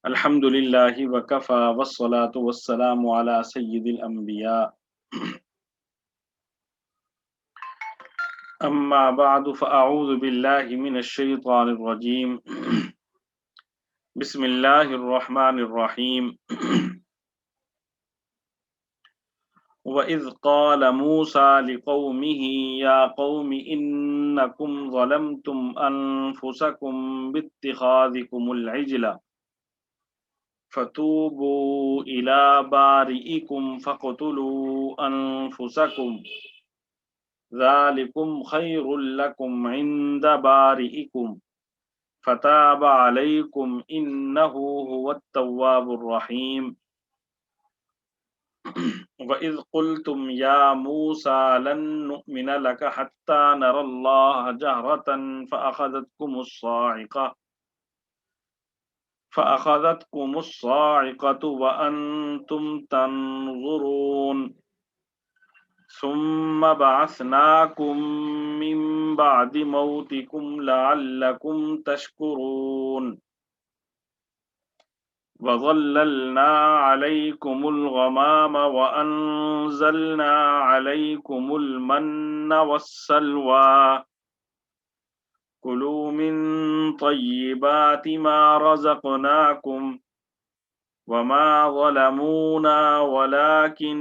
الحمد للہ وکفى والصلاة والسلام على سید الانبیاء اما بعد فاعوذ باللہ من الشیطان الرجیم بسم اللہ الرحمن الرحیم وَإِذْ قَالَ مُوسَى لِقَوْمِهِ يَا قَوْمِ إِنَّكُمْ ظَلَمْتُمْ أَنفُسَكُمْ بِاتِّخَاذِكُمُ الْعِجْلَ فَتُوبُوا إِلَى بَارِئِكُمْ فَاقْتُلُوا أَنفُسَكُمْ ذَلِكُمْ خَيْرٌ لَكُمْ عِندَ بَارِئِكُمْ فَتَابَ عَلَيْكُمْ إِنَّهُ هُوَ التَّوَّابُ الرَّحِيمُ وَإِذْ قُلْتُمْ يَا مُوسَى لَن نُّؤْمِنَ لَكَ حَتَّى نَرَى اللَّهَ جَهْرَةً فَأَخَذَتْكُمُ الصَّاعِقَةُ وَأَنْتُمْ تَنْظُرُونَ ثُمَّ بَعَثْنَاكُمْ مِنْ بَعْدِ مَوْتِكُمْ لَعَلَّكُمْ تَشْكُرُونَ وَظَلَّلْنَا عَلَيْكُمُ الْغَمَامَ وَأَنزَلْنَا عَلَيْكُمُ الْمَنَّ وَالسَّلْوَىٰ كُلُوا مِن طَيِّبَاتِ مَا رَزَقْنَاكُمْ وَمَا ظَلَمُونَا وَلَكِن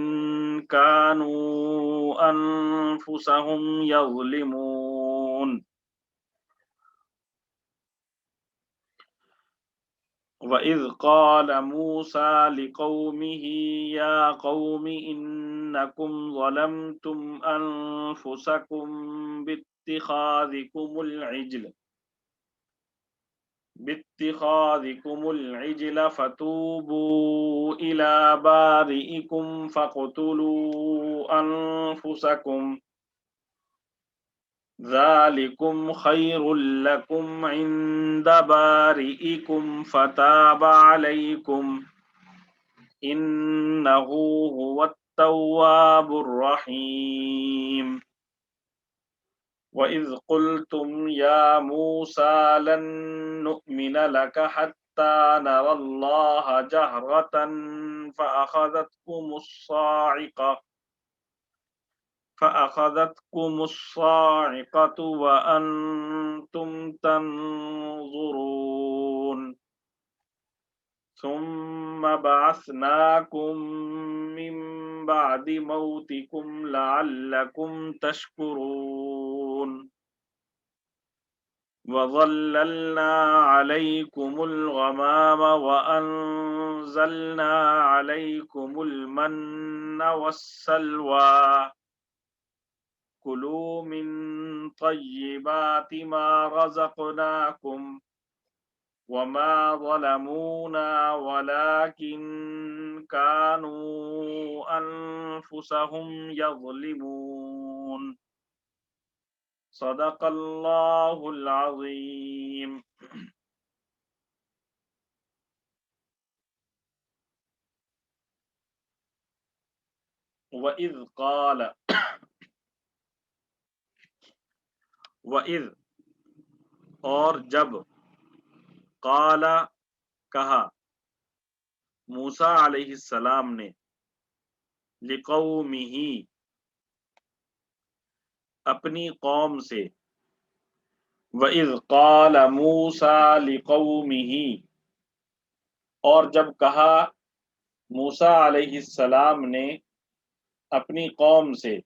كَانُوا أَنفُسَهُمْ يَظْلِمُونَ وَإِذْ قَالَ مُوسَى لِقَوْمِهِ يَا قَوْمِ إِنَّكُمْ ظَلَمْتُمْ أَنفُسَكُمْ باتخاذكم العجل فتوبوا إلى بارئكم فاقتلوا أنفسكم ذلكم خير لكم عند بارئكم فتاب عليكم إنه هو التواب الرحيم وَإِذْ قُلْتُمْ يَا مُوسَى لَن نُّؤْمِنَ لَكَ حَتَّى نَرَى اللَّهَ جَهْرَةً فَأَخَذَتْكُمُ الصَّاعِقَةُ وَأَنْتُمْ تَنْظُرُونَ ثُمَّ بَعَثْنَاكُمْ مِنْ بَعْدِ مَوْتِكُمْ لَعَلَّكُمْ تَشْكُرُونَ وَظَلَّلْنَا عَلَيْكُمُ الْغَمَامَ وَأَنزَلْنَا عَلَيْكُمُ الْمَنَّ وَالسَّلْوَىٰ كُلُوا مِن طَيِّبَاتِ مَا رَزَقْنَاكُمْ وَمَا ظَلَمُونَا وَلَكِن كَانُوا أَنفُسَهُمْ يَظْلِمُونَ صدق اللہ العظیم. وَإِذْ قَالَ وَإِذْ اور جب قال کہا موسیٰ علیہ السلام نے لقومہ اپنی قوم سے وَإِذْ قَالَ مُوسَى لِقَوْمِهِ اور جب کہا موسیٰ علیہ السلام نے اپنی قوم سے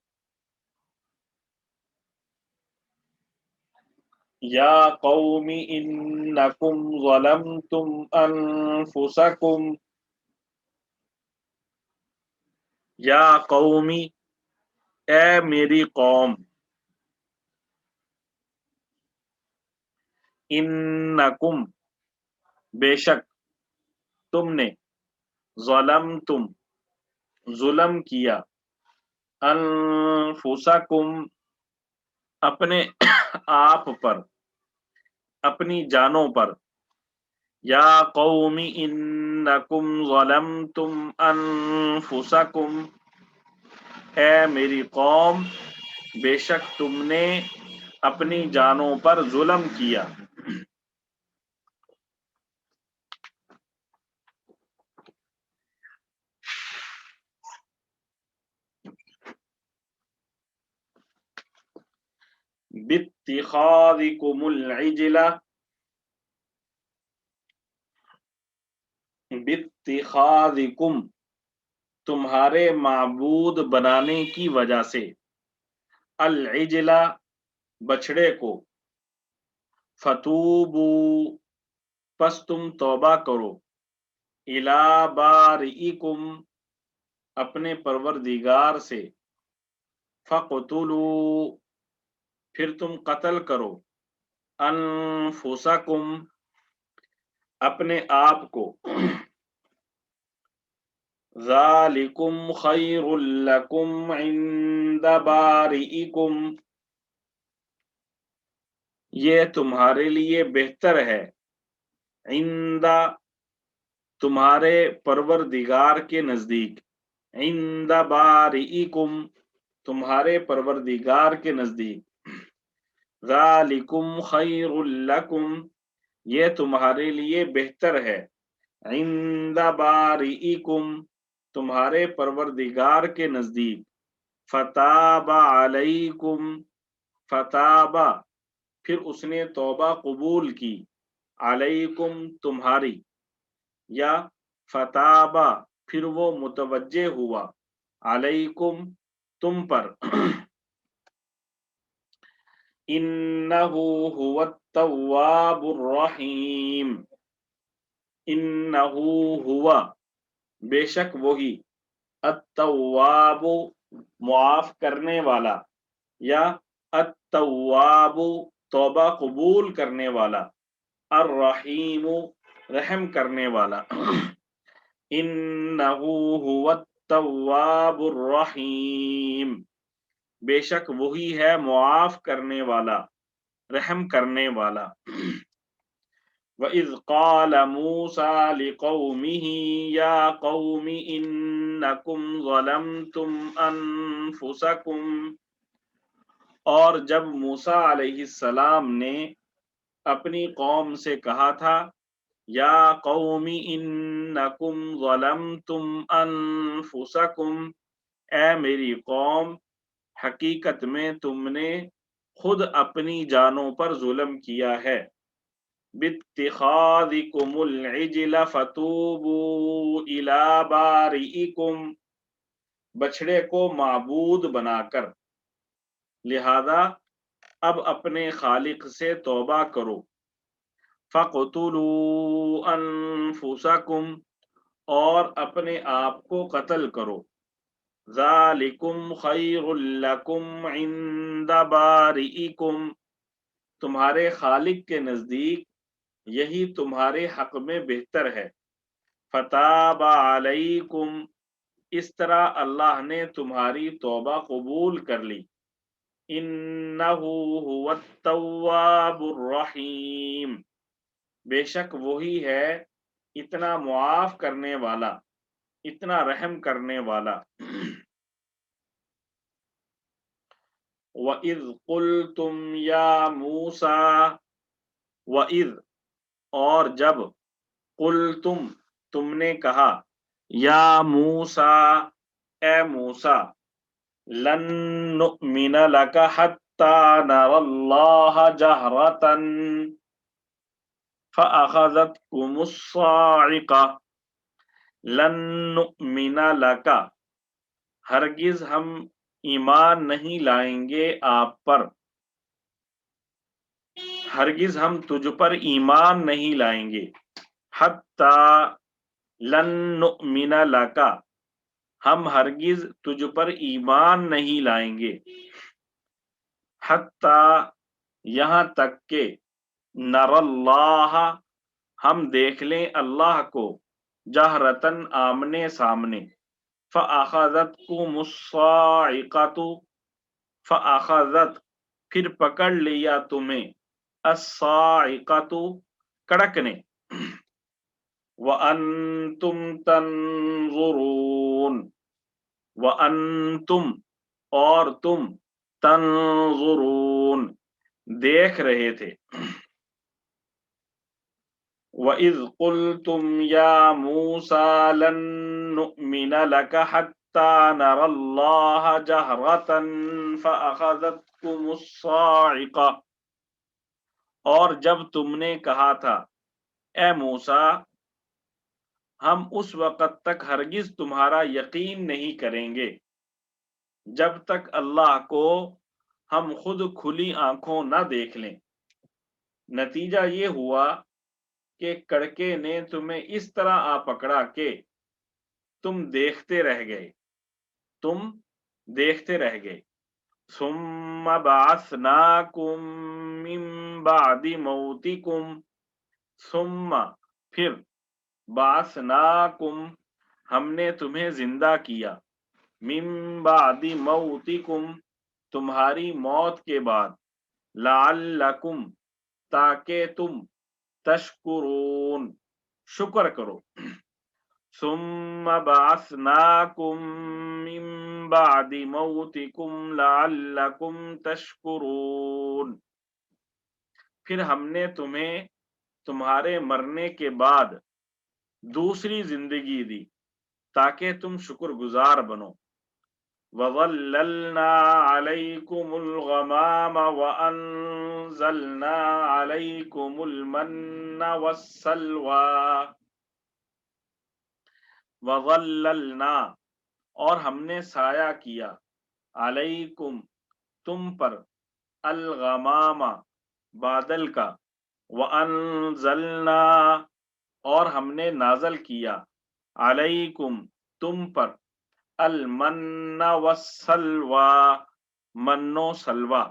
یا قوم انکم ظلمتم انفسکم یا قومی اے میری قوم انکم بے شک تم نے ظلمتم ظلم کیا انفسکم اپنے آپ پر اپنی جانوں پر یا قوم انکم ظلمتم انفسکم اے میری قوم بے شک تم نے اپنی جانوں پر ظلم کیا باتخاذکم العجل، باتخاذکم تمہارے معبود بنانے کی وجہ سے، العجل بچڑے کو، فتوبو پس تم توبہ کرو، الی بارئکم اپنے پروردگار سے، فقتلوا پھر تم قتل کرو، انفسکم اپنے آپ کو، ذالکم خیر لکم عند بارئکم یہ تمہارے لیے بہتر ہے، عند تمہارے پروردگار کے نزدیک، عند بارئکم تمہارے پروردگار کے نزدیک، ذالکم خیر لکم یہ تمہارے لیے بہتر ہے، عند بارئکم تمہارے پروردگار کے نزدیک، فتاب علیکم فتاب پھر اس نے توبہ قبول کی، علیکم تمہاری، یا فتابہ پھر وہ متوجہ ہوا، علیکم تم پر، انہ هو التواب الرحیم انہ ہوا بے شک وہی، التواب معاف کرنے والا، یا التواب توبہ قبول کرنے والا، الرحیم رحم کرنے والا، انہ هو التواب الرحیم بے شک وہی ہے معاف کرنے والا رحم کرنے والا۔ وَإِذْ قَالَ مُوسَىٰ لِقَوْمِهِ يَا قَوْمِ إِنَّكُمْ ظَلَمْتُمْ أَنفُسَكُمْ اور جب موسیٰ علیہ السلام نے اپنی قوم سے کہا تھا، یا قوم انکم ظلمتم انفسکم اے میری قوم حقیقت میں تم نے خود اپنی جانوں پر ظلم کیا ہے، باتخاذکم العجل فتوبوا الی بارئکم بچڑے کو معبود بنا کر، لہذا اب اپنے خالق سے توبہ کرو، فقتلوا انفسکم اور اپنے آپ کو قتل کرو، ذالکم خیر لکم عند بارئکم تمہارے خالق کے نزدیک یہی تمہارے حق میں بہتر ہے، فتاب علیکم اس طرح اللہ نے تمہاری توبہ قبول کر لی، انہ هو التواب الرحیم بے شک وہی ہے اتنا معاف کرنے والا اتنا رحم کرنے والا۔ وَإِذْ قُلْتُمْ يَا مُوسَىٰ وَإِذْ اور جب قُلْتُم تم نے کہا، یا موسیٰ اے موسیٰ، لن نؤمن لک حتی نری اللہ جہرۃ فأخذتکم الصاعقہ لن نؤمن لک ہرگز ہم ایمان نہیں لائیں گے آپ پر، ہرگز ہم تجھ پر ایمان نہیں لائیں گے، حتی لن نؤمن لک ہم ہرگز تجھ پر ایمان نہیں لائیں گے، حتی یہاں تک کہ نر اللہ ہم دیکھ لیں اللہ کو، جہرتن آمنے سامنے، فأخذتکم الصاعقۃ فأخذت پھر پکڑ لیا تمہیں، الصاعقۃ کڑک نے، وَأَنْتُمْ تَنْظُرُونَ وَأَنْتُمْ اور تم تنظرون دیکھ رہے تھے، وَإِذْ قُلْتُمْ يَا مُوسَىٰ لَن نُؤْمِنَ لَكَ حتى نرى الله جهرة فأخذتكم الصاعقة، اور جب تم نے کہا تھا اے موسیٰ ہم اس وقت تک ہرگز تمہارا یقین نہیں کریں گے جب تک اللہ کو ہم خود کھلی آنکھوں نہ دیکھ لیں۔ نتیجہ یہ ہوا کہ کڑکے نے تمہیں اس طرح آ پکڑا کہ تم دیکھتے رہ گئے۔ ثم بعثناکم من بعد موتکم، ثم پھر بعثناکم ہم نے تمہیں زندہ کیا، من بعد موتکم تمہاری موت کے بعد، لعلکم تاکہ تم تشکرون شکر کرو۔ ثم بعثناکم من بعد موتکم لعلکم تشکرون، پھر ہم نے تمہیں تمہارے مرنے کے بعد دوسری زندگی دی تاکہ تم شکر گزار بنو۔ وَظَلَّلْنَا عَلَيْكُمُ الْغَمَامَ وَأَنزَلْنَا عَلَيْكُمُ الْمَنَّ وَالسَّلْوَىٰ، وَظَلَّلْنَا اور ہم نے سایہ کیا، علیکم تم پر، الغمام بادل کا، وَأَنزَلْنَا اور ہم نے نازل کیا، علیکم تم پر، المن والسلوى من و سلوى،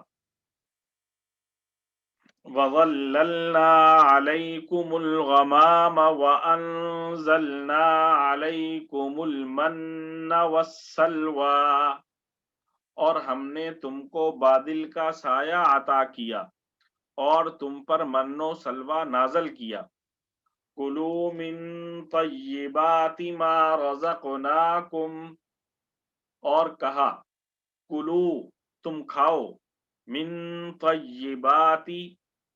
وظللنا عليكم الغمام وأنزلنا عليكم المن والسلوى اور ہم نے تم کو بادل کا سایہ عطا کیا اور تم پر من و سلوہ نازل کیا۔ کلوا من طیبات ما رزقناکم اور کہا کلو تم کھاؤ، من طیباتی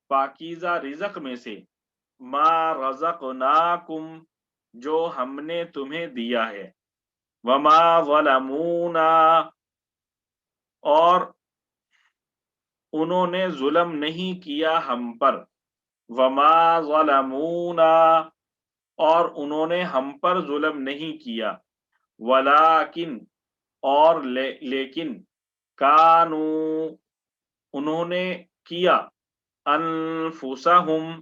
پاکیزہ رزق میں سے، ما رزقناکم جو ہم نے تمہیں دیا ہے، وما ظلمونا اور انہوں نے ظلم نہیں کیا ہم پر، وما ظلمونا اور انہوں نے ہم پر ظلم نہیں کیا، ولیکن اور لیکن، کانو انہوں نے کیا، انفسہم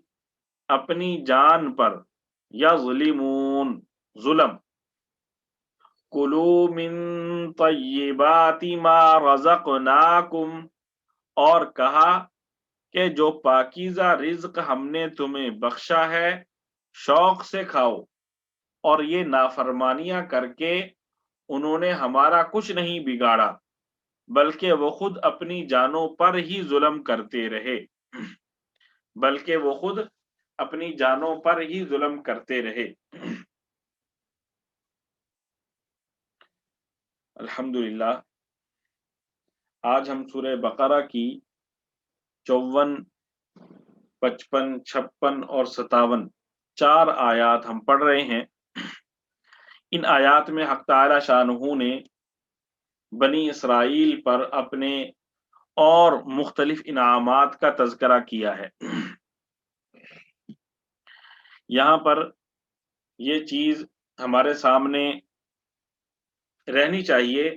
اپنی جان پر، یظلمون ظلم۔ کلوا من طیبات ما رزقناکم اور کہا کہ جو پاکیزہ رزق ہم نے تمہیں بخشا ہے شوق سے کھاؤ، اور یہ نافرمانیاں کر کے انہوں نے ہمارا کچھ نہیں بگاڑا بلکہ وہ خود اپنی جانوں پر ہی ظلم کرتے رہے، الحمدللہ۔ آج ہم سورہ بقرہ کی 54، 55، 56 اور 57 4 آیات ہم پڑھ رہے ہیں۔ ان آیات میں حق تعالی شانہ نے بنی اسرائیل پر اپنے اور مختلف انعامات کا تذکرہ کیا ہے۔ یہاں پر یہ چیز ہمارے سامنے رہنی چاہیے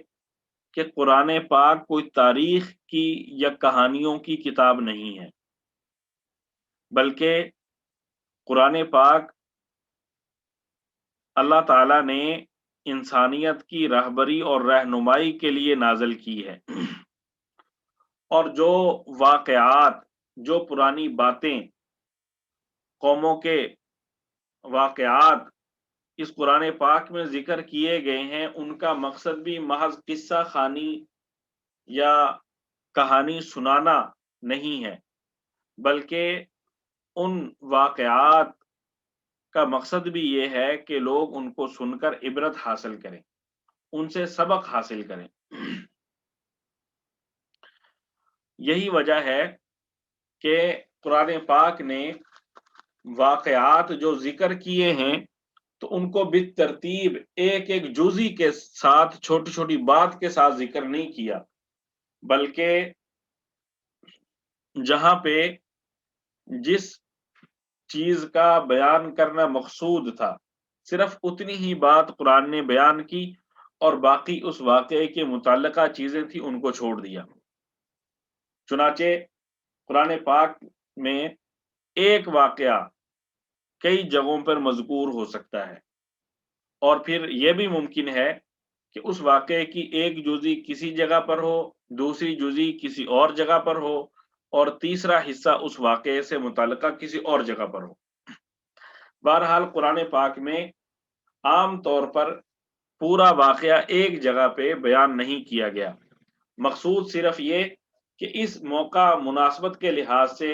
کہ قرآن پاک کوئی تاریخ کی یا کہانیوں کی کتاب نہیں ہے، بلکہ قرآن پاک اللہ تعالیٰ نے انسانیت کی رہبری اور رہنمائی کے لیے نازل کی ہے، اور جو واقعات، جو پرانی باتیں، قوموں کے واقعات اس قرآن پاک میں ذکر کیے گئے ہیں، ان کا مقصد بھی محض قصہ خوانی یا کہانی سنانا نہیں ہے، بلکہ ان واقعات کا مقصد بھی یہ ہے کہ لوگ ان کو سن کر عبرت حاصل کریں، ان سے سبق حاصل کریں۔ یہی وجہ ہے کہ قرآن پاک نے واقعات جو ذکر کیے ہیں تو ان کو بالترتیب ایک ایک جزی کے ساتھ چھوٹی چھوٹی بات کے ساتھ ذکر نہیں کیا، بلکہ جہاں پہ جس چیز کا بیان کرنا مقصود تھا صرف اتنی ہی بات قرآن نے بیان کی، اور باقی اس واقعے کے متعلقہ چیزیں تھیں ان کو چھوڑ دیا۔ چنانچہ قرآن پاک میں ایک واقعہ کئی جگہوں پر مذکور ہو سکتا ہے، اور پھر یہ بھی ممکن ہے کہ اس واقعے کی ایک جزی کسی جگہ پر ہو، دوسری جزی کسی اور جگہ پر ہو، اور تیسرا حصہ اس واقعے سے متعلقہ کسی اور جگہ پر ہو۔ بہرحال قرآن پاک میں عام طور پر پورا واقعہ ایک جگہ پہ بیان نہیں کیا گیا، مقصود صرف یہ کہ اس موقع مناسبت کے لحاظ سے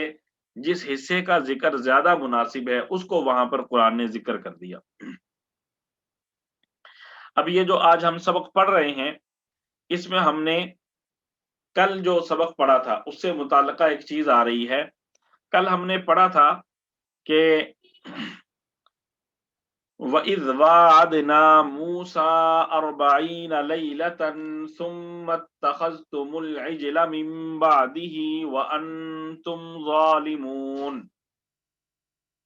جس حصے کا ذکر زیادہ مناسب ہے اس کو وہاں پر قرآن نے ذکر کر دیا۔ اب یہ جو آج ہم سبق پڑھ رہے ہیں، اس میں ہم نے کل جو سبق پڑھا تھا اس سے متعلقہ ایک چیز آ رہی ہے۔ کل ہم نے پڑھا تھا کہ وَإِذْ وَعَدْنَا مُوسَىٰ 40 لَيْلَةً ثُمَّ اتَّخَذْتُمُ الْعِجْلَ مِن بَعْدِهِ وَأَنْتُمْ ظَالِمُونَ،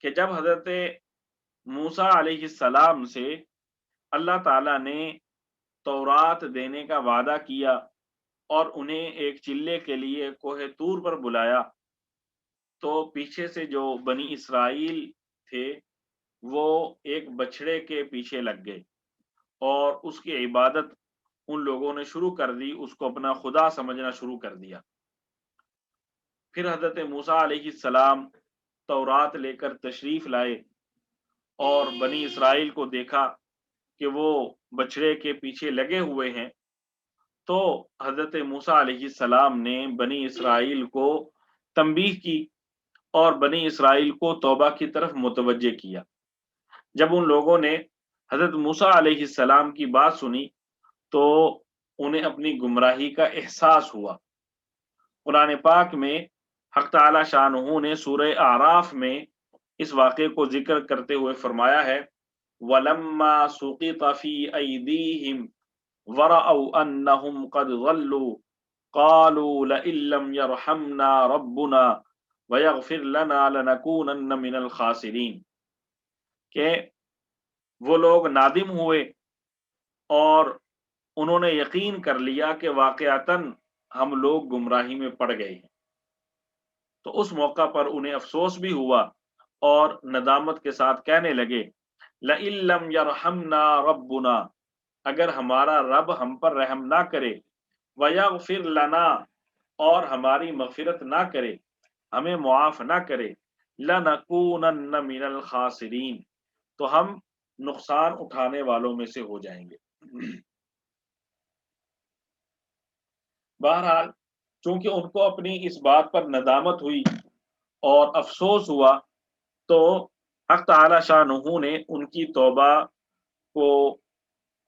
کہ جب حضرت موسیٰ علیہ السلام سے اللہ تعالیٰ نے تورات دینے کا وعدہ کیا اور انہیں ایک چلے کے لیے کوہ طور پر بلایا، تو پیچھے سے جو بنی اسرائیل تھے وہ ایک بچڑے کے پیچھے لگ گئے اور اس کی عبادت ان لوگوں نے شروع کر دی، اس کو اپنا خدا سمجھنا شروع کر دیا۔ پھر حضرت موسیٰ علیہ السلام تورات لے کر تشریف لائے اور بنی اسرائیل کو دیکھا کہ وہ بچڑے کے پیچھے لگے ہوئے ہیں، تو حضرت موسیٰ علیہ السلام نے بنی اسرائیل کو تنبیہ کی اور بنی اسرائیل کو توبہ کی طرف متوجہ کیا۔ جب ان لوگوں نے حضرت موسیٰ علیہ السلام کی بات سنی تو انہیں اپنی گمراہی کا احساس ہوا۔ قرآن پاک میں حق تعالی شانہ نے سورہ اعراف میں اس واقعے کو ذکر کرتے ہوئے فرمایا ہے وَلَمَّا سُقِطَ فِي أَيْدِيهِمْ وَرَأَوْا أَنَّهُمْ قَدْ ضَلُّوا قَالُوا لَئِن لَّمْ يَرْحَمْنَا رَبُّنَا وَيَغْفِرْ لَنَا لَنَكُونَنَّ مِنَ الْخَاسِرِينَ، کہ وہ لوگ نادم ہوئے اور انہوں نے یقین کر لیا کہ واقعتاً ہم لوگ گمراہی میں پڑ گئے ہیں، تو اس موقع پر انہیں افسوس بھی ہوا اور ندامت کے ساتھ کہنے لگے لَئِن لَّمْ يَرْحَمْنَا رَبُّنَا، اگر ہمارا رب ہم پر رحم نہ کرے، وَيَغْفِرْ لَنَا، اور ہماری مغفرت نہ کرے، ہمیں معاف نہ کرے، لَنَكُونَنَّ مِنَ الْخَاسِرِينَ، تو ہم نقصان اٹھانے والوں میں سے ہو جائیں گے۔ بہرحال چونکہ ان کو اپنی اس بات پر ندامت ہوئی اور افسوس ہوا، تو حق تعالی شانہ نے ان کی توبہ کو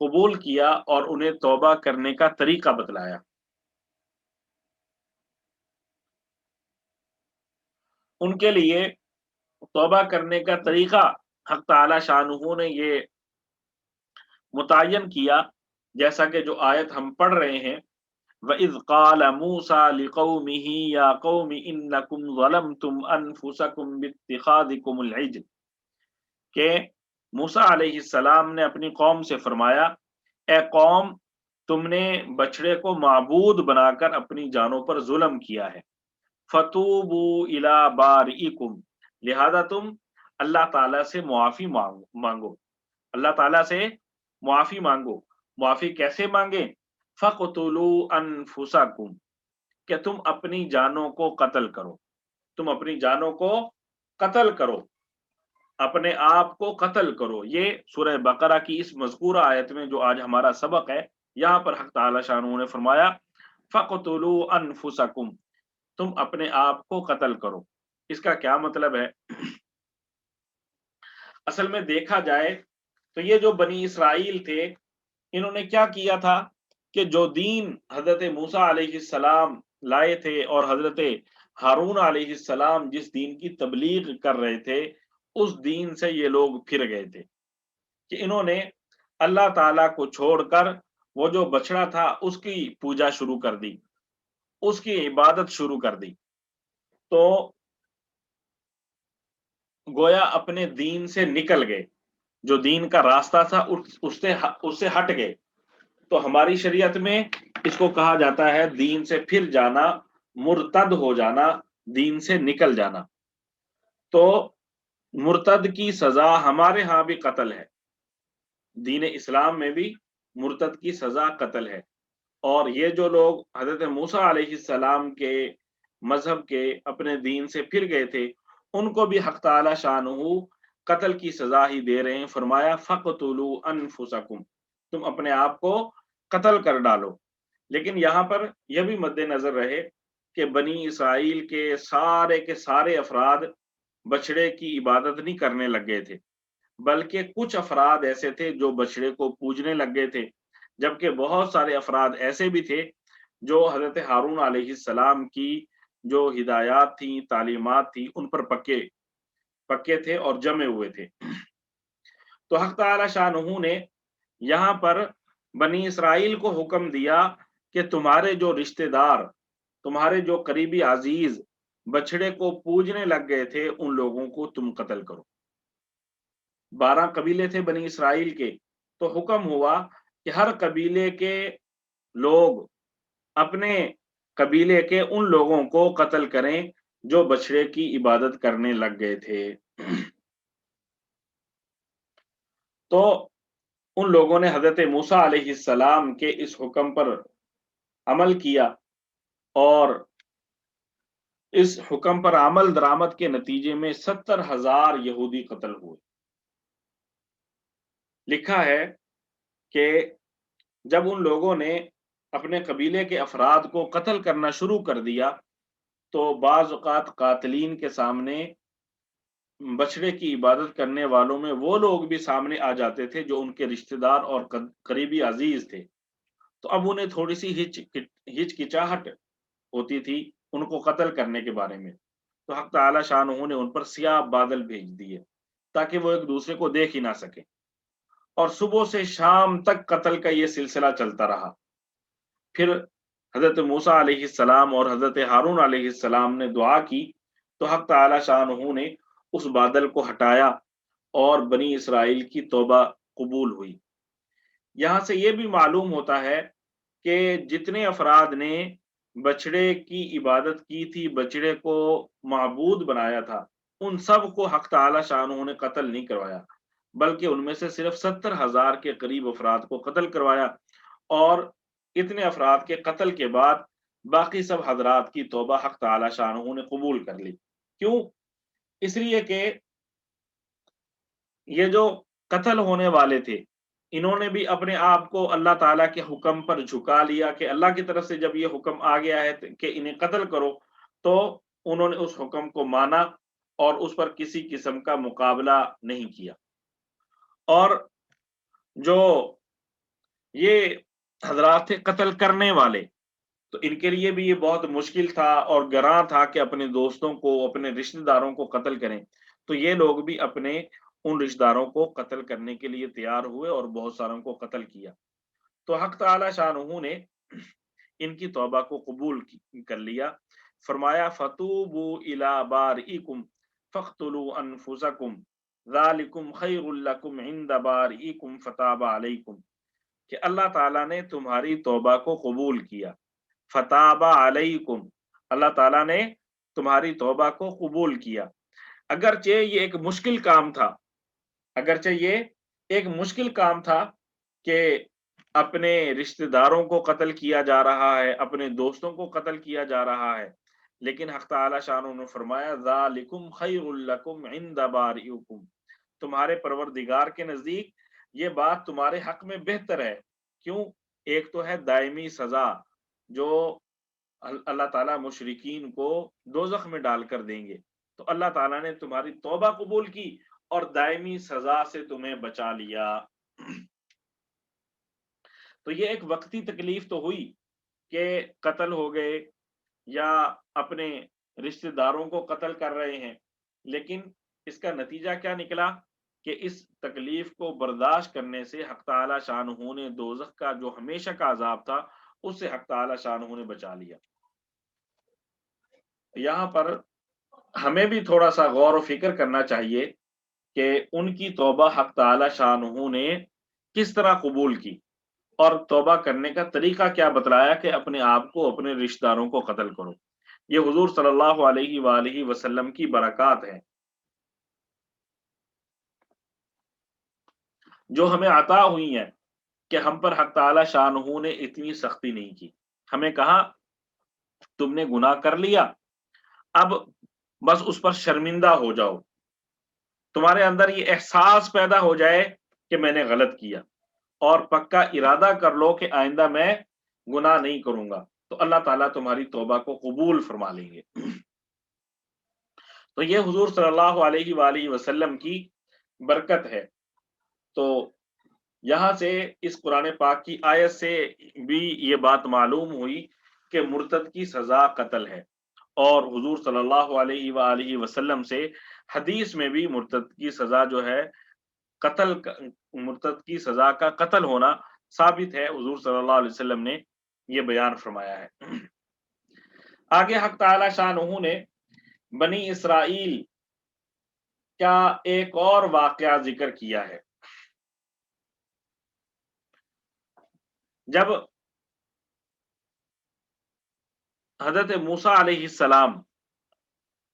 قبول کیا اور انہیں توبہ کرنے کا طریقہ بتلایا۔ ان کے لیے توبہ کرنے کا طریقہ حق تعالی شانہ نے یہ متعین کیا، جیسا کہ جو آیت ہم پڑھ رہے ہیں وَإِذْ قَالَ مُوسَىٰ لِقَوْمِهِ يَا قَوْمِ إِنَّكُمْ ظَلَمْتُمْ أَنفُسَكُمْ بِاتِّخَاذِكُمُ الْعِجْلَ، کہ موسیٰ علیہ السلام نے اپنی قوم سے فرمایا اے قوم، تم نے بچڑے کو معبود بنا کر اپنی جانوں پر ظلم کیا ہے، فَتُوبُوا إِلَىٰ بَارِئِكُمْ، لہذا تم اللہ تعالیٰ سے معافی مانگو، اللہ تعالیٰ سے معافی مانگو۔ معافی کیسے مانگیں؟ فَقْتُلُوا أَنفُسَكُمْ، کہ تم اپنی جانوں کو قتل کرو، تم اپنی جانوں کو قتل کرو، اپنے آپ کو قتل کرو۔ یہ سورہ بقرہ کی اس مذکورہ آیت میں جو آج ہمارا سبق ہے، یہاں پر حق تعالی شانہ نے فرمایا فَقْتُلُوا أَنفُسَكُمْ، تم اپنے آپ کو قتل کرو۔ اس کا کیا مطلب ہے؟ اصل میں دیکھا جائے تو یہ جو بنی اسرائیل تھے، انہوں نے کیا کیا تھا کہ جو دین حضرت موسیٰ علیہ السلام لائے تھے اور حضرت ہارون علیہ السلام جس دین کی تبلیغ کر رہے تھے، اس دین سے یہ لوگ پھر گئے تھے۔ کہ انہوں نے اللہ تعالیٰ کو چھوڑ کر وہ جو بچڑا تھا اس کی پوجا شروع کر دی، اس کی عبادت شروع کر دی، تو گویا اپنے دین سے نکل گئے، جو دین کا راستہ تھا اس سے ہٹ گئے۔ تو ہماری شریعت میں اس کو کہا جاتا ہے دین سے پھر جانا، مرتد ہو جانا، دین سے نکل جانا۔ تو مرتد کی سزا ہمارے ہاں بھی قتل ہے، دین اسلام میں بھی مرتد کی سزا قتل ہے۔ اور یہ جو لوگ حضرت موسیٰ علیہ السلام کے مذہب کے اپنے دین سے پھر گئے تھے، ان کو بھی حق تعالی شانہ قتل کی سزا ہی دے رہے ہیں۔ فرمایا فَقْتُلُوا أَنفُسَكُمْ، تم اپنے آپ کو قتل کر ڈالو۔ لیکن یہاں پر یہ بھی مد نظر رہے کہ بنی اسرائیل کے سارے افراد بچڑے کی عبادت نہیں کرنے لگ گئے تھے، بلکہ کچھ افراد ایسے تھے جو بچڑے کو پوجنے لگ گئے تھے، جبکہ بہت سارے افراد ایسے بھی تھے جو حضرت ہارون علیہ السلام کی جو ہدایات تھیں، تعلیمات تھیں، ان پر پکے تھے اور جمے ہوئے تھے۔ تو حق تعالی شانہ نے یہاں پر بنی اسرائیل کو حکم دیا کہ تمہارے جو رشتہ دار، تمہارے جو قریبی عزیز بچڑے کو پوجنے لگ گئے تھے، ان لوگوں کو تم قتل کرو۔ 12 قبیلے تھے بنی اسرائیل کے، تو حکم ہوا کہ ہر قبیلے کے لوگ اپنے قبیلے کے ان لوگوں کو قتل کریں جو بچڑے کی عبادت کرنے لگ گئے تھے۔ تو ان لوگوں نے حضرت موسیٰ علیہ السلام کے اس حکم پر عمل کیا، اور اس حکم پر عمل درآمد کے نتیجے میں 70,000 یہودی قتل ہوئے۔ لکھا ہے کہ جب ان لوگوں نے اپنے قبیلے کے افراد کو قتل کرنا شروع کر دیا تو بعض اوقات قاتلین کے سامنے بچڑے کی عبادت کرنے والوں میں وہ لوگ بھی سامنے آ جاتے تھے جو ان کے رشتہ دار اور قریبی عزیز تھے، تو اب انہیں تھوڑی سی ہچکچاہٹ ہوتی تھی ان کو قتل کرنے کے بارے میں۔ تو حق تعالی شانہ نے ان پر سیاہ بادل بھیج دیے تاکہ وہ ایک دوسرے کو دیکھ ہی نہ سکے، اور صبح سے شام تک قتل کا یہ سلسلہ چلتا رہا۔ پھر حضرت موسیٰ علیہ السلام اور حضرت ہارون علیہ السلام نے دعا کی تو حق تعالی شانہ نے اس بادل کو ہٹایا اور بنی اسرائیل کی توبہ قبول ہوئی۔ یہاں سے یہ بھی معلوم ہوتا ہے کہ جتنے افراد نے بچڑے کی عبادت کی تھی، بچڑے کو معبود بنایا تھا، ان سب کو حق تعالی شانہ نے قتل نہیں کروایا، بلکہ ان میں سے صرف 70,000 کے قریب افراد کو قتل کروایا، اور اتنے افراد کے قتل کے بعد باقی سب حضرات کی توبہ حق تعالی شانہ نے قبول کر لی۔ کیوں؟ اس لیے کہ یہ جو قتل ہونے والے تھے انہوں نے بھی اپنے آپ کو اللہ تعالیٰ کے حکم پر جھکا لیا کہ اللہ کی طرف سے جب یہ حکم آ گیا ہے کہ انہیں قتل کرو، تو انہوں نے اس حکم کو مانا اور اس پر کسی قسم کا مقابلہ نہیں کیا۔ اور جو یہ حضرات تھے قتل کرنے والے، تو ان کے لیے بھی یہ بہت مشکل تھا اور گراں تھا کہ اپنے دوستوں کو، اپنے رشتہ داروں کو قتل کریں، تو یہ لوگ بھی اپنے ان رشتہ داروں کو قتل کرنے کے لیے تیار ہوئے اور بہت ساروں کو قتل کیا۔ تو حق تعالی شانہ نے ان کی توبہ کو قبول کر لیا۔ فرمایا فَتُوبُوا إِلَىٰ بَارِئِكُمْ فَاقْتُلُوا أَنفُسَكُمْ ذَلِكُمْ خَيْرٌ لَكُمْ عِندَ بَارِئِكُمْ فَتَابَ عَلَيْكُمْ، کہ اللہ تعالیٰ نے تمہاری توبہ کو قبول کیا۔ فتاب علیکم، اللہ تعالیٰ نے تمہاری توبہ کو قبول کیا۔ اگرچہ یہ ایک مشکل کام تھا، کہ اپنے رشتہ داروں کو قتل کیا جا رہا ہے، اپنے دوستوں کو قتل کیا جا رہا ہے، لیکن حق تعالی شانہ نے فرمایا ذالکم خیر لکم عند بارئکم، تمہارے پروردگار کے نزدیک یہ بات تمہارے حق میں بہتر ہے۔ کیوں؟ ایک تو ہے دائمی سزا جو اللہ تعالیٰ مشرکین کو دوزخ میں ڈال کر دیں گے، تو اللہ تعالیٰ نے تمہاری توبہ قبول کی اور دائمی سزا سے تمہیں بچا لیا۔ تو یہ ایک وقتی تکلیف تو ہوئی کہ قتل ہو گئے یا اپنے رشتہ داروں کو قتل کر رہے ہیں، لیکن اس کا نتیجہ کیا نکلا کہ اس تکلیف کو برداشت کرنے سے حق تعالی شانہ نے دوزخ کا جو ہمیشہ کا عذاب تھا اس سے حق تعالی شانہ نے بچا لیا۔ یہاں پر ہمیں بھی تھوڑا سا غور و فکر کرنا چاہیے کہ ان کی توبہ حق تعالی شانہ نے کس طرح قبول کی، اور توبہ کرنے کا طریقہ کیا بتلایا کہ اپنے آپ کو، اپنے رشتہ داروں کو قتل کرو۔ یہ حضور صلی اللہ علیہ وآلہ وسلم کی برکات ہیں جو ہمیں عطا ہوئی ہیں کہ ہم پر حق تعالی شانہ نے اتنی سختی نہیں کی۔ ہمیں کہا تم نے گناہ کر لیا، اب بس اس پر شرمندہ ہو جاؤ، تمہارے اندر یہ احساس پیدا ہو جائے کہ میں نے غلط کیا، اور پکا ارادہ کر لو کہ آئندہ میں گناہ نہیں کروں گا، تو اللہ تعالیٰ تمہاری توبہ کو قبول فرما لیں گے۔ تو یہ حضور صلی اللہ علیہ وآلہ وسلم کی برکت ہے۔ تو یہاں سے اس قرآن پاک کی آیت سے بھی یہ بات معلوم ہوئی کہ مرتد کی سزا قتل ہے، اور حضور صلی اللہ علیہ وآلہ وسلم سے حدیث میں بھی مرتد کی سزا جو ہے مرتد کی سزا کا قتل ہونا ثابت ہے، حضور صلی اللہ علیہ وسلم نے یہ بیان فرمایا ہے۔ آگے حق تعالی شانہ نے بنی اسرائیل کا ایک اور واقعہ ذکر کیا ہے۔ جب حضرت موسیٰ علیہ السلام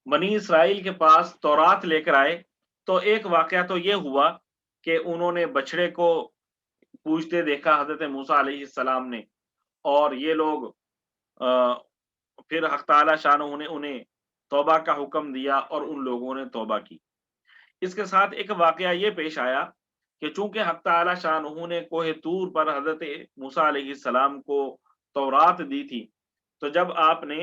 بنی اسرائیل کے پاس تورات لے کر آئے تو ایک واقعہ تو یہ ہوا کہ انہوں نے بچڑے کو پوجتے دیکھا حضرت موسیٰ علیہ السلام نے، اور یہ لوگ پھر حق تعالی شانہ نے انہیں توبہ کا حکم دیا اور ان لوگوں نے توبہ کی۔ اس کے ساتھ ایک واقعہ یہ پیش آیا کہ چونکہ حق تعالی شانہ نے کوہ طور پر حضرت موسیٰ علیہ السلام کو تورات دی تھی، تو جب آپ نے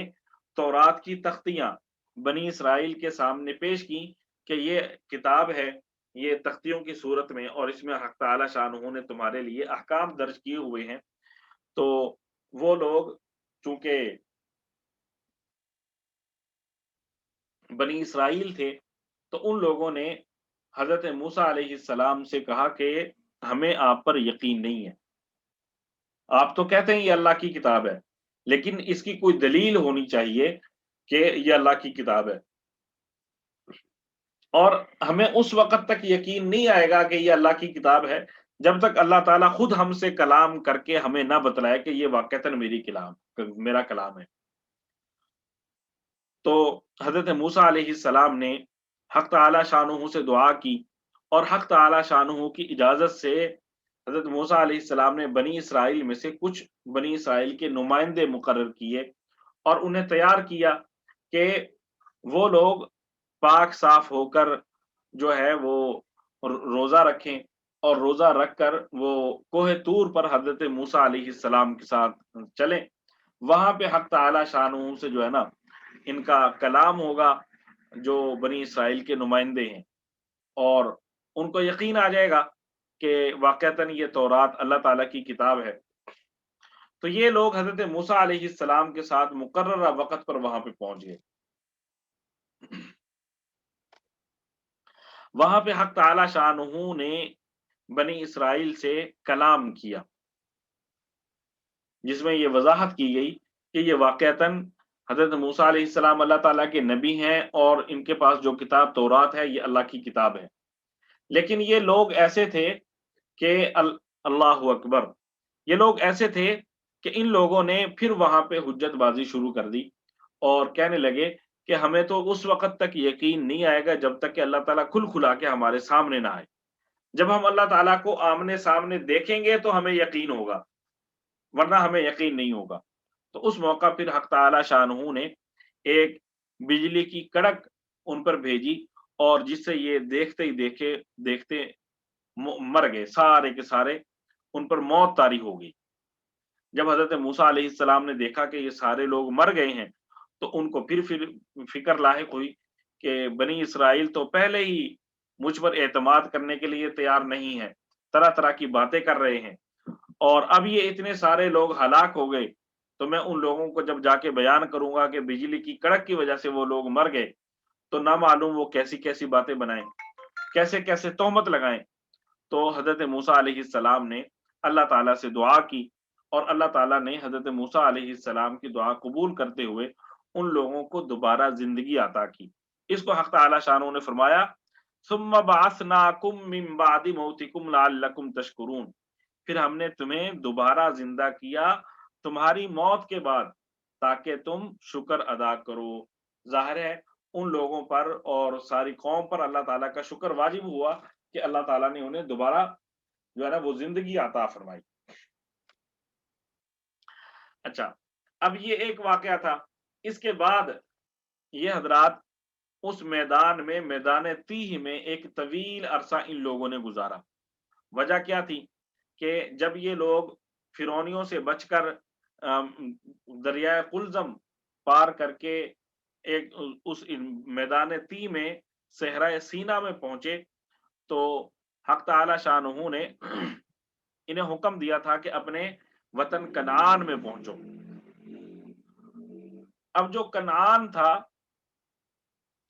تورات کی تختیاں بنی اسرائیل کے سامنے پیش کی کہ یہ کتاب ہے، یہ تختیوں کی صورت میں، اور اس میں حق تعالی شانہ نے تمہارے لیے احکام درج کیے ہوئے ہیں، تو وہ لوگ چونکہ بنی اسرائیل تھے تو ان لوگوں نے حضرت موسیٰ علیہ السلام سے کہا کہ ہمیں آپ پر یقین نہیں ہے، آپ تو کہتے ہیں یہ اللہ کی کتاب ہے، لیکن اس کی کوئی دلیل ہونی چاہیے کہ یہ اللہ کی کتاب ہے، اور ہمیں اس وقت تک یقین نہیں آئے گا کہ یہ اللہ کی کتاب ہے جب تک اللہ تعالیٰ خود ہم سے کلام کر کے ہمیں نہ بتلائے کہ یہ واقعتاً میرا کلام ہے۔ تو حضرت موسیٰ علیہ السلام نے حق تعالی شانہ سے دعا کی، اور حق تعالی شانہ کی اجازت سے حضرت موسیٰ علیہ السلام نے بنی اسرائیل میں سے کچھ بنی اسرائیل کے نمائندے مقرر کیے اور انہیں تیار کیا کہ وہ لوگ پاک صاف ہو کر جو ہے وہ روزہ رکھیں، اور روزہ رکھ کر وہ کوہ طور پر حضرت موسیٰ علیہ السلام کے ساتھ چلیں، وہاں پہ حق تعالی شانہ سے جو ہے نا ان کا کلام ہوگا جو بنی اسرائیل کے نمائندے ہیں، اور ان کو یقین آ جائے گا کہ واقعتاً یہ تورات اللہ تعالیٰ کی کتاب ہے۔ تو یہ لوگ حضرت موسیٰ علیہ السلام کے ساتھ مقررہ وقت پر وہاں پہ پہنچ گئے۔ وہاں پہ حق تعالی شانہ نے بنی اسرائیل سے کلام کیا، جس میں یہ وضاحت کی گئی کہ یہ واقعتاً حضرت موسیٰ علیہ السلام اللہ تعالیٰ کے نبی ہیں، اور ان کے پاس جو کتاب تورات ہے یہ اللہ کی کتاب ہے، لیکن یہ لوگ ایسے تھے کہ اللہ اکبر، یہ لوگ ایسے تھے کہ ان لوگوں نے پھر وہاں پہ حجت بازی شروع کر دی اور کہنے لگے کہ ہمیں تو اس وقت تک یقین نہیں آئے گا جب تک کہ اللہ تعالیٰ کھلا کے ہمارے سامنے نہ آئے، جب ہم اللہ تعالیٰ کو آمنے سامنے دیکھیں گے تو ہمیں یقین ہوگا، ورنہ ہمیں یقین نہیں ہوگا۔ تو اس موقع پھر حق تعالی شانہ نے ایک بجلی کی کڑک ان پر بھیجی، اور جس سے یہ دیکھتے ہی دیکھتے مر گئے، سارے کے سارے ان پر موت طاری ہو گئی۔ جب حضرت موسیٰ علیہ السلام نے دیکھا کہ یہ سارے لوگ مر گئے ہیں تو ان کو پھر فکر لاحق ہوئی کہ بنی اسرائیل تو پہلے ہی مجھ پر اعتماد کرنے کے لیے تیار نہیں ہے، طرح طرح کی باتیں کر رہے ہیں، اور اب یہ اتنے سارے لوگ ہلاک ہو گئے تو میں ان لوگوں کو جب جا کے بیان کروں گا کہ بجلی کی کڑک کی وجہ سے وہ لوگ مر گئے تو نہ معلوم وہ کیسی کیسی باتیں بنائیں۔ کیسے کیسے تہمت لگائیں۔ تو حضرت موسیٰ علیہ السلام نے اللہ تعالیٰ سے دعا کی، اور اللہ تعالیٰ نے حضرت موسیٰ علیہ السلام کی دعا قبول کرتے ہوئے ان لوگوں کو دوبارہ زندگی عطا کی۔ اس کو حق تعالیٰ شانہ نے فرمایا ثم بعثناکم من بعد موتکم لعلکم تشکرون، پھر ہم نے تمہیں دوبارہ زندہ کیا تمہاری موت کے بعد تاکہ تم شکر ادا کرو۔ ظاہر ہے ان لوگوں پر اور ساری قوم پر اللہ تعالیٰ کا شکر واجب ہوا کہ اللہ تعالیٰ نے انہیں دوبارہ جو ہے نا وہ زندگی عطا فرمائی۔ اچھا، اب یہ ایک واقعہ تھا۔ اس کے بعد یہ حضرات اس میدان میں، میدان تیہ میں ایک طویل عرصہ ان لوگوں نے گزارا۔ وجہ کیا تھی کہ جب یہ لوگ فرعونیوں سے بچ کر دریائے قلزم پار کر کے ایک اس میدان تی میں صحرائے سینا میں پہنچے تو حق تعالی شانہ نے انہیں حکم دیا تھا کہ اپنے وطن کنعان میں پہنچو۔ اب جو کنعان تھا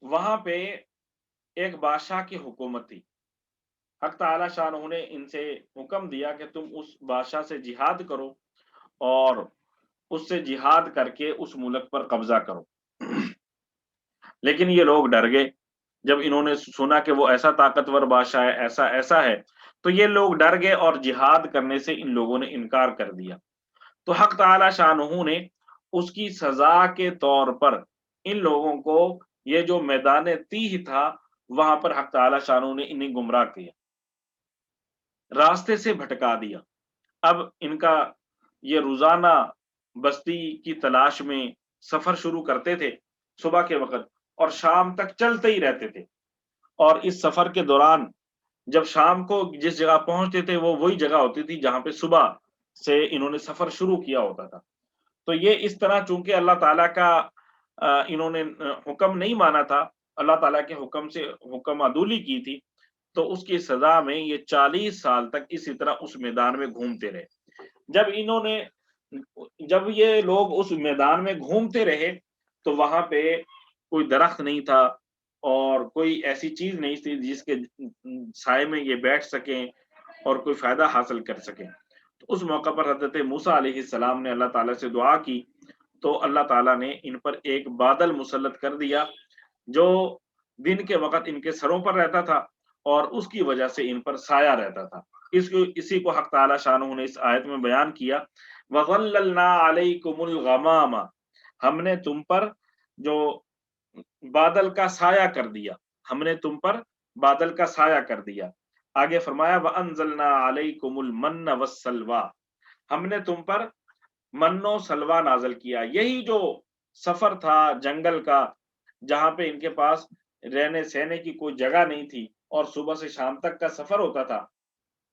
وہاں پہ ایک بادشاہ کی حکومت تھی۔ حق تعالی شانہ نے ان سے حکم دیا کہ تم اس بادشاہ سے جہاد کرو اور اس سے جہاد کر کے اس ملک پر قبضہ کرو۔ لیکن یہ لوگ ڈر گئے جب انہوں نے سنا کہ وہ ایسا طاقتور بادشاہ ہے، ایسا ایسا ہے، تو یہ لوگ ڈر گئے اور جہاد کرنے سے ان لوگوں نے انکار کر دیا۔ تو حق تعالی شانہ نے اس کی سزا کے طور پر ان لوگوں کو یہ جو میدان تیہ تھا وہاں پر حق تعالی شانہ نے انہیں گمراہ کیا، راستے سے بھٹکا دیا۔ اب ان کا یہ روزانہ بستی کی تلاش میں سفر شروع کرتے تھے صبح کے وقت اور شام تک چلتے ہی رہتے تھے، اور اس سفر کے دوران جب شام کو جس جگہ پہنچتے تھے وہ وہی جگہ ہوتی تھی جہاں پہ صبح سے انہوں نے سفر شروع کیا ہوتا تھا۔ تو یہ اس طرح چونکہ اللہ تعالیٰ کا انہوں نے حکم نہیں مانا تھا، اللہ تعالیٰ کے حکم سے حکم عدولی کی تھی، تو اس کی سزا میں یہ 40 سال تک اسی طرح اس میدان میں گھومتے رہے۔ جب یہ لوگ اس میدان میں گھومتے رہے تو وہاں پہ کوئی درخت نہیں تھا اور کوئی ایسی چیز نہیں تھی جس کے سائے میں یہ بیٹھ سکیں اور کوئی فائدہ حاصل کر سکیں۔ تو اس موقع پر حضرت موسیٰ علیہ السلام نے اللہ تعالیٰ سے دعا کی تو اللہ تعالیٰ نے ان پر ایک بادل مسلط کر دیا جو دن کے وقت ان کے سروں پر رہتا تھا اور اس کی وجہ سے ان پر سایہ رہتا تھا۔ اسی کو حق تعالی شانہ نے اس آیت میں بیان کیا، وَظَلَّلْنَا عَلَيْكُمُ الْغَمَامَ، ہم نے تم پر جو بادل کا سایہ کر دیا، ہم نے تم پر بادل کا سایہ کر دیا۔ آگے فرمایا وَأَنزَلْنَا عَلَيْكُمُ الْمَنَّ وَالسَّلْوَىٰ، ہم نے تم پر من و سلوہ نازل کیا۔ یہی جو سفر تھا جنگل کا جہاں پہ ان کے پاس رہنے سہنے کی کوئی جگہ نہیں تھی اور صبح سے شام تک کا سفر ہوتا تھا،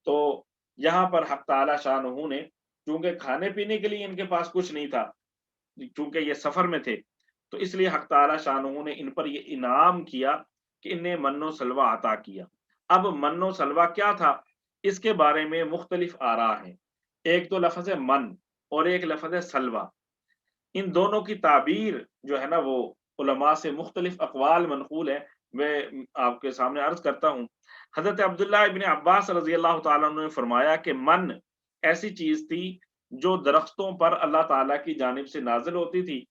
تو یہاں پر حق تعالی شانہ نے چونکہ کھانے پینے کے لیے ان کے پاس کچھ نہیں تھا، چونکہ یہ سفر میں تھے، تو اس لیے حق تعالی شانہ نے ان پر یہ انعام کیا کہ انہیں من و سلوہ عطا کیا۔ اب من و سلوہ کیا تھا اس کے بارے میں مختلف آراء ہیں۔ ایک تو لفظ من اور ایک لفظ سلوہ، ان دونوں کی تعبیر جو ہے نا وہ علماء سے مختلف اقوال منقول ہے۔ میں آپ کے سامنے عرض کرتا ہوں، حضرت عبداللہ ابن عباس رضی اللہ تعالیٰ عنہ نے فرمایا کہ من ایسی چیز تھی جو درختوں پر اللہ تعالیٰ کی جانب سے نازل ہوتی تھی،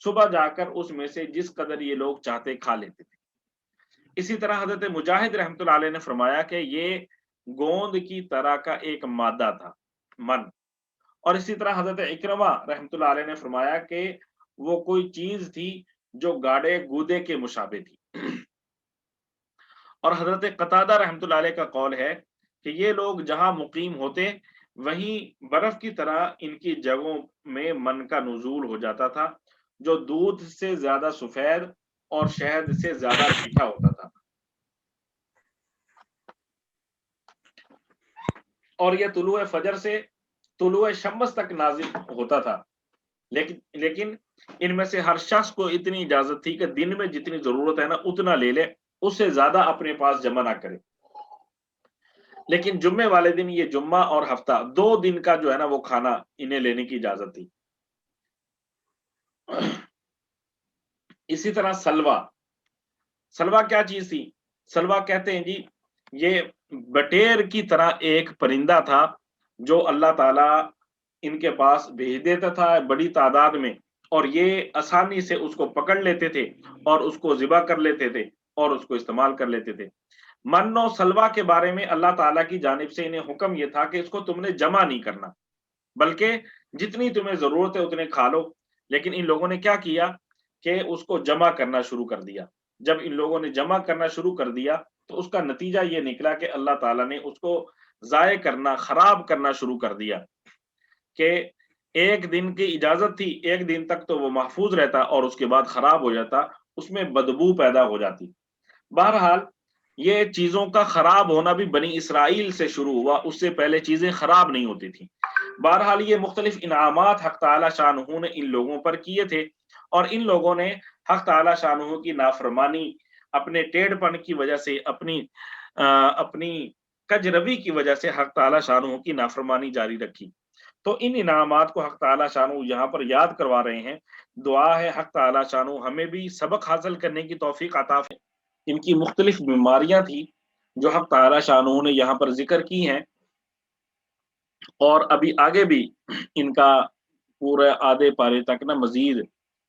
صبح جا کر اس میں سے جس قدر یہ لوگ چاہتے کھا لیتے تھے۔ اسی طرح حضرت مجاہد رحمۃ اللہ علیہ نے فرمایا کہ یہ گوند کی طرح کا ایک مادہ تھا من، اور اسی طرح حضرت اکرمہ رحمۃ اللہ علیہ نے فرمایا کہ وہ کوئی چیز تھی جو گاڑے گودے کے مشابہ تھی۔ اور حضرت قتادہ رحمۃ اللہ علیہ کا قول ہے کہ یہ لوگ جہاں مقیم ہوتے وہیں برف کی طرح ان کی جگہوں میں من کا نزول ہو جاتا تھا جو دودھ سے زیادہ سفید اور شہد سے زیادہ میٹھا ہوتا تھا، اور یہ طلوع فجر سے طلوع شمس تک نازل ہوتا تھا، لیکن ان میں سے ہر شخص کو اتنی اجازت تھی کہ دن میں جتنی ضرورت ہے نا اتنا لے لے، اس سے زیادہ اپنے پاس جمع نہ کرے۔ لیکن جمعے والے دن یہ جمعہ اور ہفتہ 2 دن کا جو ہے نا وہ کھانا انہیں لینے کی اجازت تھی۔ اسی طرح سلوہ کیا چیز تھی؟ سلوہ کہتے ہیں جی یہ بٹیر کی طرح ایک پرندہ تھا جو اللہ تعالیٰ ان کے پاس بھیج دیتا تھا بڑی تعداد میں، اور یہ آسانی سے اس کو پکڑ لیتے تھے اور اس کو ذبح کر لیتے تھے اور اس کو استعمال کر لیتے تھے۔ من و سلوا کے بارے میں اللہ تعالیٰ کی جانب سے انہیں حکم یہ تھا کہ اس کو تم نے جمع نہیں کرنا، بلکہ جتنی تمہیں ضرورت ہے اتنے کھا لو۔ لیکن ان لوگوں نے کیا کیا کہ اس کو جمع کرنا شروع کر دیا۔ جب ان لوگوں نے جمع کرنا شروع کر دیا تو اس کا نتیجہ یہ نکلا کہ اللہ تعالیٰ نے اس کو ضائع کرنا، خراب کرنا شروع کر دیا، کہ ایک دن کی اجازت تھی، ایک دن تک تو وہ محفوظ رہتا اور اس کے بعد خراب ہو جاتا، اس میں بدبو پیدا ہو جاتی۔ بہرحال یہ چیزوں کا خراب ہونا بھی بنی اسرائیل سے شروع ہوا، اس سے پہلے چیزیں خراب نہیں ہوتی تھیں۔ بہرحال یہ مختلف انعامات حق تعالی شانہ نے ان لوگوں پر کیے تھے، اور ان لوگوں نے حق تعالی شانہ کی نافرمانی اپنے ٹیڑھ پن کی وجہ سے، اپنی کج روی کی وجہ سے حق تعالی شانہ کی نافرمانی جاری رکھی۔ تو ان انعامات کو حق تعالی شانہ یہاں پر یاد کروا رہے ہیں۔ دعا ہے حق تعالی شانہ ہمیں بھی سبق حاصل کرنے کی توفیق عطا فرمائے۔ ان کی مختلف بیماریاں تھیں جو حق تعالی شانہ نے یہاں پر ذکر کی ہیں، اور ابھی آگے بھی ان کا پورے آدھے پارے تک نا مزید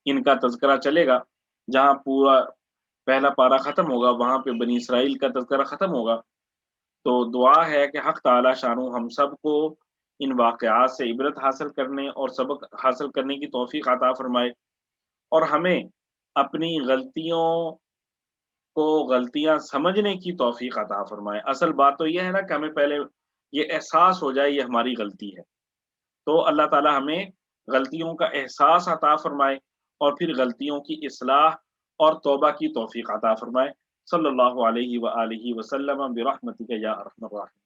ان کا تذکرہ چلے گا۔ جہاں پورا پہلا پارا ختم ہوگا وہاں پہ بنی اسرائیل کا تذکرہ ختم ہوگا۔ تو دعا ہے کہ حق تعالی شانہ ہم سب کو ان واقعات سے عبرت حاصل کرنے اور سبق حاصل کرنے کی توفیق عطا فرمائے، اور ہمیں اپنی غلطیاں سمجھنے کی توفیق عطا فرمائے۔ اصل بات تو یہ ہے نا کہ ہمیں پہلے یہ احساس ہو جائے یہ ہماری غلطی ہے، تو اللہ تعالی ہمیں غلطیوں کا احساس عطا فرمائے اور پھر غلطیوں کی اصلاح اور توبہ کی توفیق عطا فرمائے۔ صلی اللہ علیہ وآلہ وسلم برحمتک یا ارحم الراحمین۔